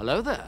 Hello there.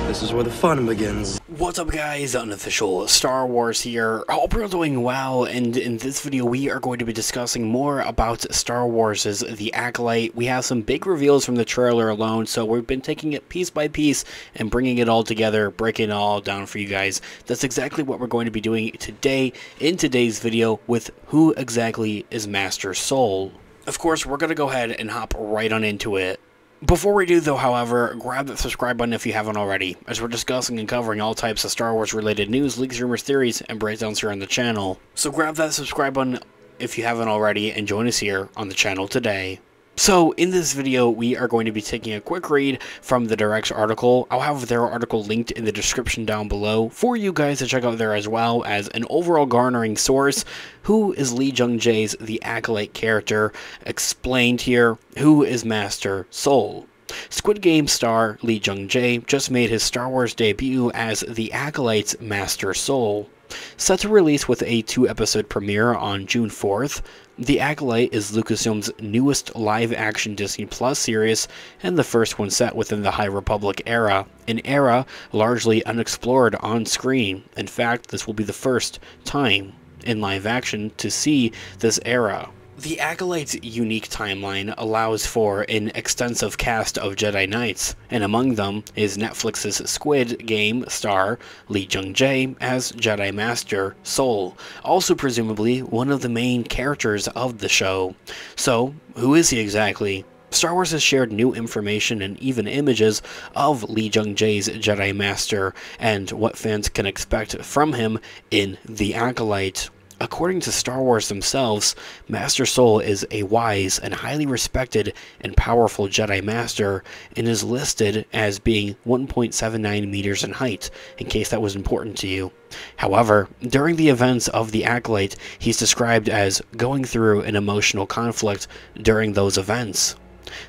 This is where the fun begins. What's up guys, Unofficial Star Wars here. Hope you're doing well, and in this video we are going to be discussing more about Star Wars' The Acolyte. We have some big reveals from the trailer alone, so we've been taking it piece by piece and bringing it all together, breaking it all down for you guys. That's exactly what we're going to be doing today in today's video with who exactly is Master Soul. Of course, we're going to go ahead and hop right on into it. Before we do though, however, grab that subscribe button if you haven't already, as we're discussing and covering all types of Star Wars related news, leaks, rumors, theories, and breakdowns here on the channel. So grab that subscribe button if you haven't already and join us here on the channel today. So, in this video, we are going to be taking a quick read from the Direct's article. I'll have their article linked in the description down below for you guys to check out there, as well as an overall garnering source. Who is Lee Jung-jae's The Acolyte character? Explained here. Who is Master Soul? Squid Game star Lee Jung-jae just made his Star Wars debut as The Acolyte's Master Soul. Set to release with a 2-episode premiere on June 4th, The Acolyte is Lucasfilm's newest live-action Disney Plus series, and the first one set within the High Republic era, an era largely unexplored on screen. In fact, this will be the first time in live-action to see this era. The Acolyte's unique timeline allows for an extensive cast of Jedi Knights, and among them is Netflix's Squid Game star Lee Jung-jae as Jedi Master Soul, also presumably one of the main characters of the show. So, who is he exactly? Star Wars has shared new information and even images of Lee Jung-jae's Jedi Master and what fans can expect from him in The Acolyte. According to Star Wars themselves, Master Soul is a wise and highly respected and powerful Jedi Master, and is listed as being 1.79 meters in height, in case that was important to you. However, during the events of The Acolyte, he's described as going through an emotional conflict during those events.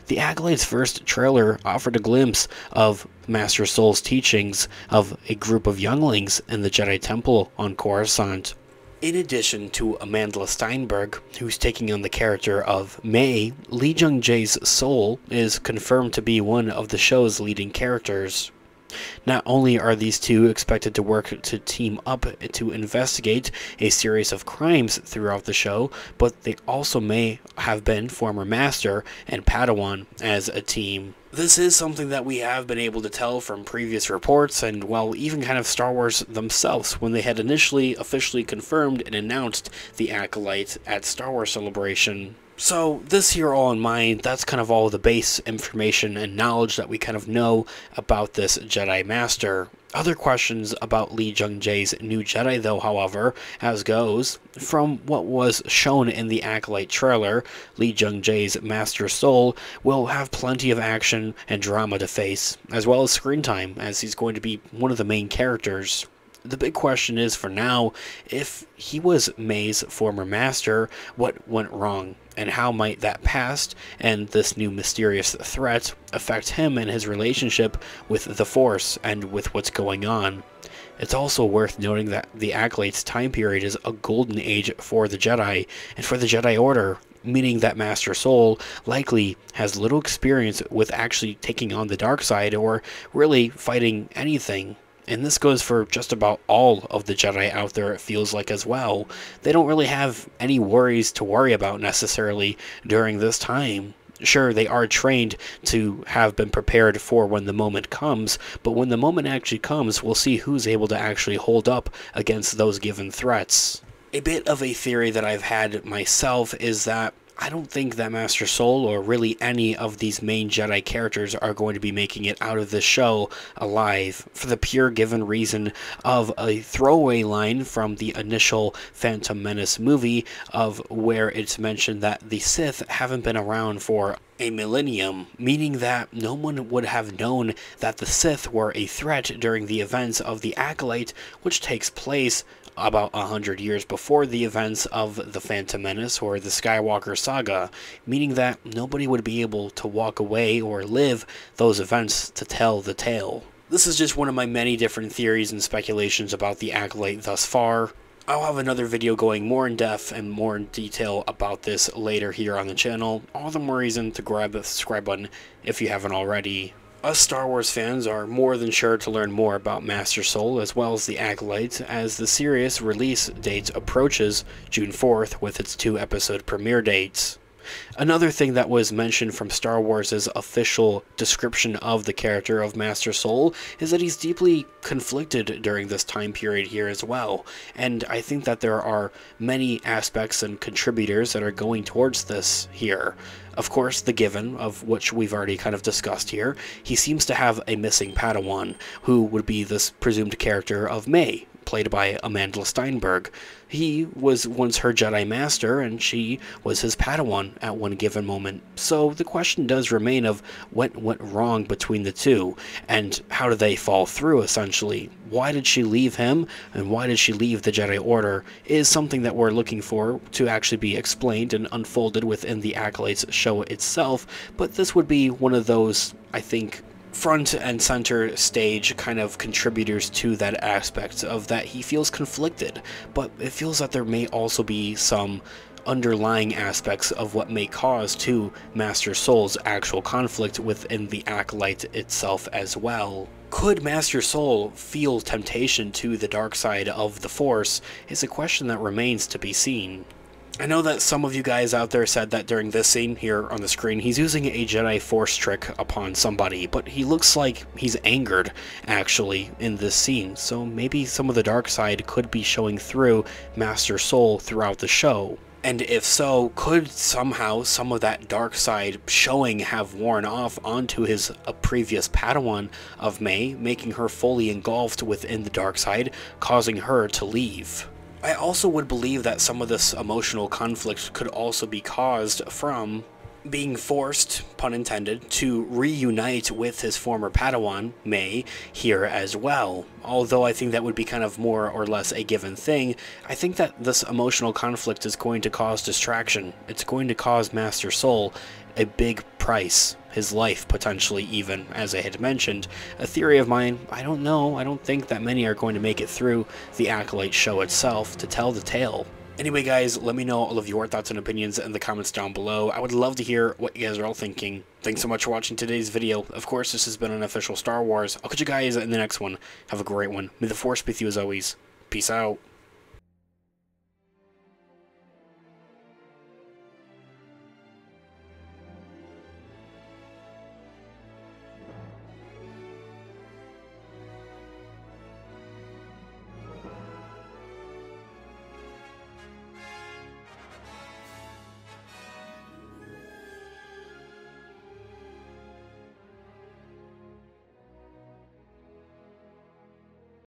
The Acolyte's first trailer offered a glimpse of Master Soul's teachings of a group of younglings in the Jedi Temple on Coruscant. In addition to Amanda Steinberg, who's taking on the character of May, Lee Jung-jae's Soul is confirmed to be one of the show's leading characters. Not only are these two expected to work to team up to investigate a series of crimes throughout the show, but they also may have been former Master and Padawan as a team. This is something that we have been able to tell from previous reports, and well, even kind of Star Wars themselves, when they had initially officially confirmed and announced The Acolyte at Star Wars Celebration. So, this here all in mind, that's kind of all the base information and knowledge that we kind of know about this Jedi Master. Other questions about Lee Jung-jae's new Jedi though, however, as goes, from what was shown in the Acolyte trailer, Lee Jung-jae's Master Soul will have plenty of action and drama to face, as well as screen time, as he's going to be one of the main characters. The big question is, for now, if he was May's former master, what went wrong? And how might that past and this new mysterious threat affect him and his relationship with the Force and with what's going on? It's also worth noting that the Acolyte's time period is a golden age for the Jedi and for the Jedi Order, meaning that Master Soul likely has little experience with actually taking on the dark side or really fighting anything. And this goes for just about all of the Jedi out there, it feels like, as well. They don't really have any worries to worry about necessarily during this time. Sure, they are trained to have been prepared for when the moment comes, but when the moment actually comes, we'll see who's able to actually hold up against those given threats. A bit of a theory that I've had myself is that I don't think that Master Soul, or really any of these main Jedi characters, are going to be making it out of this show alive, for the pure given reason of a throwaway line from the initial Phantom Menace movie, of where it's mentioned that the Sith haven't been around for a millennium, meaning that no one would have known that the Sith were a threat during the events of The Acolyte, which takes place about 100 years before the events of the Phantom Menace or the Skywalker saga, meaning that nobody would be able to walk away or live those events to tell the tale. This is just one of my many different theories and speculations about the Acolyte thus far. I'll have another video going more in depth and more in detail about this later here on the channel. All the more reason to grab the subscribe button if you haven't already. Us Star Wars fans are more than sure to learn more about Master Soul as well as the Acolyte as the series release date approaches June 4th with its 2-episode premiere dates. Another thing that was mentioned from Star Wars' official description of the character of Master Soul is that he's deeply conflicted during this time period here as well, and I think that there are many aspects and contributors that are going towards this here. Of course, the given, of which we've already kind of discussed here, he seems to have a missing Padawan, who would be this presumed character of May, played by Amanda Steinberg. He was once her Jedi Master, and she was his Padawan at one given moment. So the question does remain of what went wrong between the two, and how did they fall through, essentially. Why did she leave him, and why did she leave the Jedi Order, is something that we're looking for to actually be explained and unfolded within the Acolytes show itself, but this would be one of those, I think, front and center stage kind of contributors to that aspect of that he feels conflicted, but it feels that there may also be some underlying aspects of what may cause to Master Soul's actual conflict within the Acolyte itself as well. Could Master Soul feel temptation to the dark side of the Force is a question that remains to be seen. I know that some of you guys out there said that during this scene here on the screen, he's using a Jedi Force trick upon somebody, but he looks like he's angered, actually, in this scene, so maybe some of the dark side could be showing through Master Soul throughout the show. And if so, could somehow some of that dark side showing have worn off onto his previous Padawan of May, making her fully engulfed within the dark side, causing her to leave? I also would believe that some of this emotional conflict could also be caused from being forced, pun intended, to reunite with his former Padawan, May, here as well. Although I think that would be kind of more or less a given thing, I think that this emotional conflict is going to cause distraction. It's going to cause Master Soul a big price, his life potentially even, as I had mentioned. A theory of mine, I don't know, I don't think that many are going to make it through the Acolyte show itself to tell the tale. Anyway guys, let me know all of your thoughts and opinions in the comments down below. I would love to hear what you guys are all thinking. Thanks so much for watching today's video. Of course, this has been an official Star Wars. I'll catch you guys in the next one. Have a great one. May the Force be with you as always. Peace out.